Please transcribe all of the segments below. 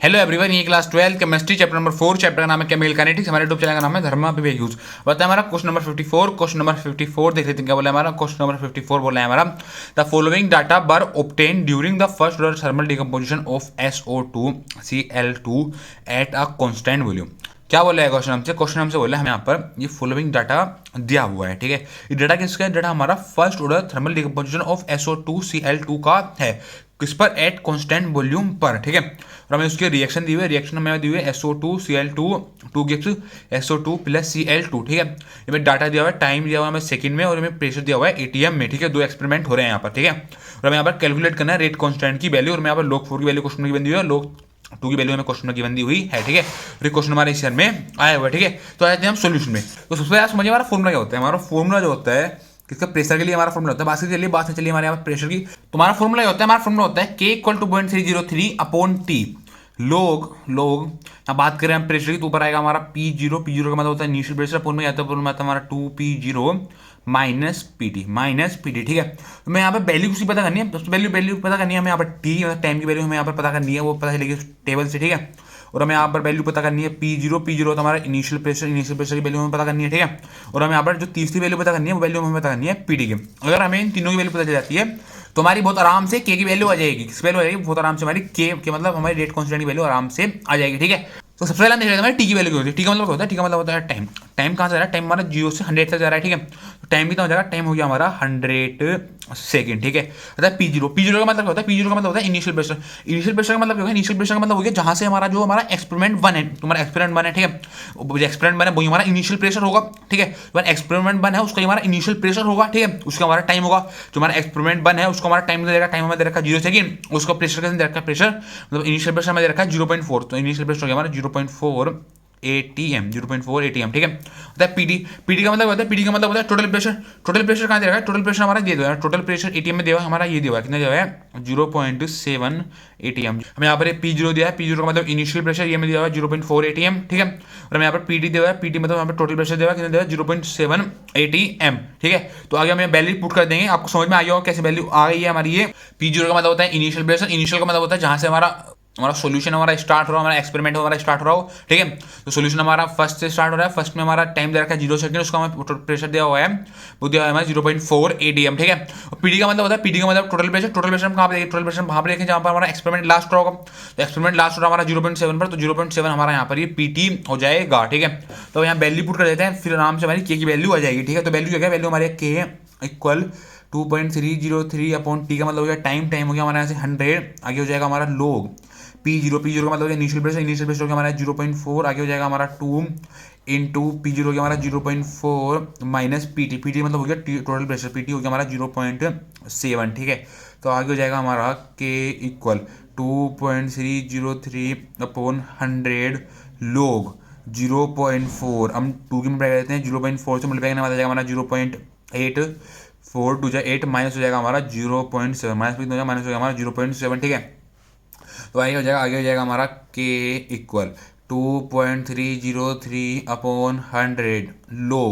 Hello everyone, ये class 12 chemistry chapter number 4 chapter का नाम है केमिकल काइनेटिक्स। हमारे यूट्यूब चैनल का नाम है धर्मा यूज। बताया हमारा क्वेश्चन नंबर 54। क्वेश्चन नंबर 54 देख लेते हैं क्या बोला है हमारा। क्वेश्चन नंबर 54 बोला है हमारा, the following data were obtain during the first order thermal decomposition of SO2 Cl2 at a constant volume. क्या बोला है क्वेश्चन हमसे? क्वेश्चन हमसे बोला है हमें यहाँ पर ये फॉलोइंग डाटा दिया हुआ है, ठीक है। ये डाटा किसका है? डाटा हमारा first order thermal decomposition of SO2 Cl2 का है। किस पर? एट कांस्टेंट वॉल्यूम पर, ठीक है। और हमें उसके रिएक्शन दी हुई है, रिएक्शन हमें दी हुई है SO2 Cl2 2 gives SO2 plus Cl2, ठीक है। ये में डाटा दिया हुआ है, टाइम दिया हुआ है हमें सेकंड में, और हमें प्रेशर दिया हुआ है ATM में, ठीक है। दो एक्सपेरिमेंट हो रहे हैं यहाँ पर, ठीक है। और हमें यहाँ पर कैलकुलेट करना है रेट कांस्टेंट की वैल्यू, और मैं यहाँ पर log 4 की वैल्यू क्वेश्चन में दी हुई है, log 2 की वैल्यू हमें क्वेश्चन में दी हुई है, ठीक है। और ये क्वेश्चन हमारे इस ईयर में आया हुआ है, ठीक है। तो आते हैं हम सोल्यूशन में। तो सबसे पहले समझिए हमारा फॉर्मूला क्या होता है। हमारा फॉर्मूला जो होता है किसका? प्रेशर के लिए हमारा फॉर्मूला होता है। बात चलिए बात चलिए हमारे यहाँ पर प्रेशर की। तो हमारा फॉर्मूला क्या होता है? हमारा फॉर्मूला होता है K equal to 0.303 upon T लोग लोग। यहाँ बात करें हम प्रेशर की, तो ऊपर आएगा हमारा P0। P0 का मतलब होता है इनिशियल प्रेशर, अपॉन में आता है हमारा 2P0 माइनस पीटी, ठीक है। तो मैं यहाँ पे वैल्यू किसी पता करनी है, सबसे वैल्यू पता करनी है हमें यहाँ पर टी, मतलब टाइम की वैल्यू हमें यहाँ पर पता करनी है, वो पता चलेगी टेबल से, ठीक है। और हमें यहाँ पर वैल्यू पता करनी है P0 तो हमारा इनिशियल प्रेशर की वैल्यू हमें पता करनी है, ठीक है। और हमें यहाँ पर जो तीसरी वैल्यू पता करनी है वो वैल्यू हमें पता करनी है पीटी की। अगर हमें इन तीनों की वैल्यू पता चल जाती है तो हमारी बहुत आराम से के की वैल्यू आ जाएगी। किस वैल्यू आ जाएगी? बहुत आराम से हमारी के मतलब हमारी रेट कांस्टेंट की वैल्यू आराम से आ जाएगी, ठीक है। तो सबसे पहले हम देख लेते हैं टी की वैल्यू क्या होती है। टी का मतलब क्या होता है? टी का मतलब होता है टाइम। टाइम कहाँ से जा रहा है? टाइम हमारा 0 से 100 तक जा रहा है, ठीक है। तो टाइम कितना हो जाएगा? टाइम हो गया हमारा 100 सेकंड, ठीक है। अर्थात P0 का मतलब क्या होता है? P0 का मतलब होता है इनिशियल प्रेशर। इनिशियल प्रेशर का मतलब क्या होगा? इनिशियल प्रेशर का मतलब हो गया जहां से हमारा जो हमारा एक्सपेरिमेंट 1 है, तुम्हारा एक्सपेरिमेंट 1 है, ठीक है। जो एक्सपेरिमेंट 1 है वही हमारा इनिशियल प्रेशर होगा, ठीक है। जो एक्सपेरिमेंट 1 है उसका हमारा इनिशियल प्रेशर होगा, ठीक है। उसका हमारा टाइम होगा। जो हमारा एक्सपेरिमेंट 1 है उसका हमारा टाइम दे रखा, टाइम हमें दे रखा 0 सेकंड। उसका प्रेशर कैसे दे रखा? प्रेशर मतलब इनिशियल प्रेशर हमें दे रखा है 0.4, तो इनिशियल प्रेशर हो गया हमारा 0.4 ATM, 0.4 ATM, ठीक है। होता है पीटी का मतलब होता है, पीटी का मतलब होता है टोटल प्रेशर। टोटल प्रेशर कहाँ दे रखा है? टोटल प्रेशर हमारा ये दिया है, टोटल प्रेशर ATM में दिया हुआ है हमारा, ये दिया हुआ है कितना दिया हुआ है? 0.7 ATM। हमें यहाँ पर P0 दिया है, P0 का मतलब इनिशियल प्रेशर, ये में दिया हुआ है 0.4 ATM, ठीक है। और हमें यहाँ पर PT दिया हुआ है, PT मतलब यहाँ पर टोटल प्रेशर दिया हुआ है कितना दिया हुआ है? 0.7 ATM, ठीक है। तो आगे हम वैल्यू पुट कर देंगे, आपको समझ में आ गया होगा कैसे वैल्यू आ गई है हमारी। ये P0 का मतलब होता है इनिशियल प्रेशर, इनिशियल का मतलब होता है जहां से हमारा सोल्यूशन हमारा स्टार्ट हो रहा हो, हमारा एक्सपेरिमेंट हमारा स्टार्ट हो रहा हो, ठीक है। तो सोल्यूशन हमारा फर्स्ट से स्टार्ट हो रहा है, फर्स्ट में हमारा टाइम दे रखा है 0 सेकंड, उसका हमें प्रेशर दिया हुआ है, वो दिया हुआ है हमारा 0.4 ATM, ठीक है। और पीडी का मतलब होता है, पीडी का मतलब टोटल प्रेशर। टोटल प्रेशर हम कहाँ पे देखें? टोटल प्रेशर वहाँ पे देखें जहाँ पर हमारा एक्सपेरिमेंट लास्ट हो रहा होगा। तो एक्सपेरिमेंट लास्ट हो रहा है हमारा 0.7 पर, तो 0.7 हमारा यहाँ पर ये PT हो जाएगा, ठीक है। तो यहाँ वैल्यू पुट कर देते हैं, फिर आराम से हमारी के की वैल्यू आ जाएगी, ठीक है। तो वैल्यू क्या है? वैल्यू हमारे के इक्वल 2.303 अपॉन टी का मतलब हो गया टाइम, टाइम हो गया हमारे यहाँ से 100, आगे हो जाएगा हमारा लोग P0 का मतलब इनिशियल प्रेशर, इनिशियल प्रेशर हो गया हमारा 0.4, आगे हो जाएगा हमारा 2 इंटू P0 हो गया हमारा 0.4 माइनस PT मतलब हो गया टोटल प्रेशर, PT हो गया हमारा 0.7, ठीक है। तो आगे हो जाएगा हमारा K इक्वल 2.303 अपॉन 100 लोग 0.4, हम 2 की मल्टीप्लाई करते हैं, 0.4 से मल्टीप्लाई करने वाला जाएगा हमारा 0.8, 4 2 8 माइनस हो जाएगा हमारा 0.7, माइनस हो जाएगा हमारा 0.7, ठीक है। तो आगे हो जाएगा हमारा के इक्वल 2.303 अपॉन 100 लो,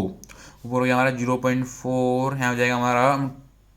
ऊपर हो गया हमारा 0.4, यहाँ हो जाएगा हमारा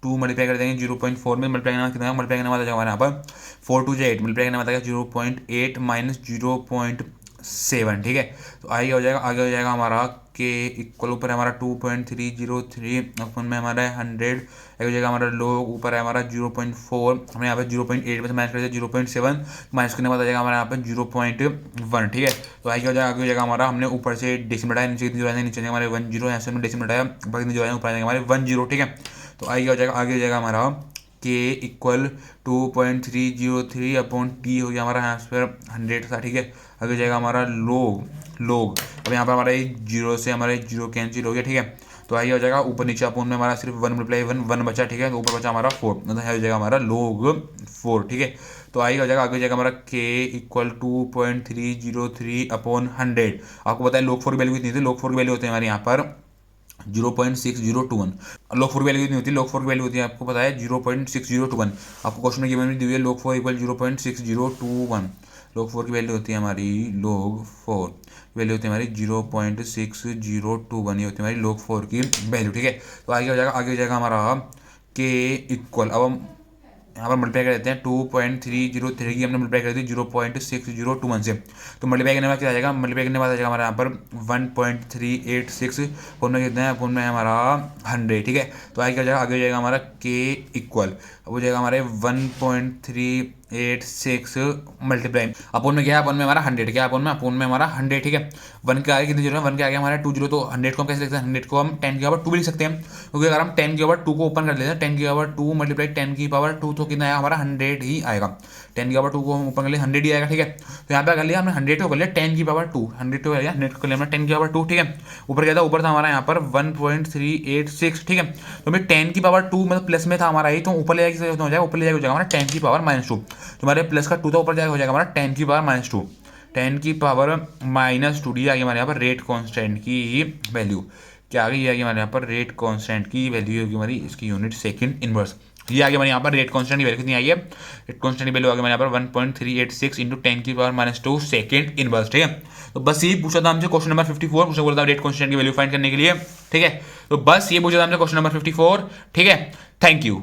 2 मल्टीप्लाई कर देंगे 0.4 में, मल्टीप्लाई करना कितना मल्टीप्लाई करने वाला हमारे यहाँ पर 4 2 8, मल्टीप्लाई करने वाला 0.8 माइनस 0.7, ठीक है। तो आगे हो जाएगा हमारा के इक्वल, ऊपर हमारा 2.303 अपन में हमारा 100, एक हो जाएगा हमारा लोग, ऊपर है हमारा 0.4, हमें यहाँ पे 0.8 में से माइनस कर दिया 0.7, माइनस करने के बाद आ जाएगा हमारे यहाँ पे 0.1, ठीक है। तो आगे हो जाएगा हमारा, हमने ऊपर से डेसिमल हटाया, नीचे जो है नीचे हमारे 10, यहाँ से हमने डेसिमल हटाया, बाकी जो है ऊपर आ जाएगा हमारे 10, ठीक है। तो आगे हो जाएगा हमारा के इक्वल 2.303 अपॉन टी हो गया हमारा यहाँ पर 100 था, ठीक है। आगे जाएगा हमारा लोग अब यहाँ पर हमारा जीरो से हमारे जीरो कैंसिल हो गया, ठीक है। तो आगे हो जाएगा ऊपर नीचे अपॉन में हमारा सिर्फ 1 मल्टीप्लाई 1 बचा, ठीक है। तो ऊपर बचा हमारा 4, मतलब हो जाएगा हमारा लोग 4, ठीक है। तो आगे हो जाएगा हमारा के इक्वल 2.303 अपॉन 100। आपको पता है लोग 4 की वैल्यू कितनी थी? लोग 4 की वैल्यू होती है हमारे यहाँ पर 0.6021। लोग 4 की वैल्यू कितनी होती है? लोग 4 की वैल्यू होती है आपको पता है 0.6021। आपको क्वेश्चन में गिवन दी हुई है लोग 4 इक्वल 0.6021। लोग 4 की वैल्यू होती है हमारी, लोग 4 वैल्यू होती है हमारी 0.6021, ये होती है हमारी लोग 4 की वैल्यू, ठीक है। तो आगे हो जाएगा हमारा के इक्वल, अब हम यहाँ पर मल्टीप्लाई कर देते हैं 2.303 की हमने मल्टीप्लाई कर दी 0.6021 से, तो मल्टीप्लाई करने के बाद क्या आ जाएगा, मल्टीप्लाई करने के बाद आ जाएगा हमारे यहाँ पर 1.386 फोन में कितना है, फोन में हमारा 100, ठीक है। तो आगे क्या जाएगा, आगे हो जाएगा हमारा के इक्वल, अब हो जाएगा हमारे 1.386 मल्टीप्लाई अपोन में क्या है, अपोन में हमारा 100, क्या अपोन में हमारा 100, ठीक है। 1 के आगे कितने जीरो है, 1 के आगे हमारा 2 जीरो, तो 100 को हम कैसे लिखते हैं, 100 को हम 10 की पावर 2 भी लिख सकते हैं, क्योंकि अगर हम 10 की पावर 2 को ओपन कर लेते हैं, 10 की पावर 2 मल्टीप्लाई 10 की पावर 2 तो कितना आएगा हमारा 100 ही आएगा, 10 की पावर 2 को हम ओपन कर लिया 100 ही आएगा, ठीक है। तो यहाँ पे कर लिया हमने 100 को कर लिया 10 की पावर 2, 100 को कर लिया 100 को कर लिया हमने 10 की पावर 2, ठीक है। ऊपर क्या था, ऊपर था हमारा यहाँ पर 1.386, ठीक है। तो भाई 10 की पावर 2 मतलब प्लस में था हमारा ही, तो ऊपर ले जाएगा हो जाएगा, ऊपर ले जाएगा हो जाएगा हमारा 10 की पावर -2, तो हमारे प्लस का 2 था ऊपर जाएगा हो जाएगा हमारा 10 की पावर -2, 10 की पावर -2 डी आ गई हमारे यहाँ पर रेट कांस्टेंट की वैल्यू, क्या आ गई, ये आ गई हमारे यहाँ पर रेट कांस्टेंट की वैल्यू होगी हमारी, इसकी यूनिट सेकंड इनवर्स, ये आ गया हमारे यहाँ पर रेट कांस्टेंट की वैल्यू कितनी आई है, रेट कांस्टेंट की वैल्यू आ गई हमारे यहाँ पर 1.386 इंटू 10 की पावर -2 सेकंड इनवर्स, ठीक है। तो बस यही पूछा था हमसे क्वेश्चन नंबर 54, उसने बोला था रेट कांस्टेंट की वैल्यू फाइंड करने के लिए, ठीक है। तो बस ये पूछा था हमसे क्वेश्चन नंबर 54, ठीक है। Thank you.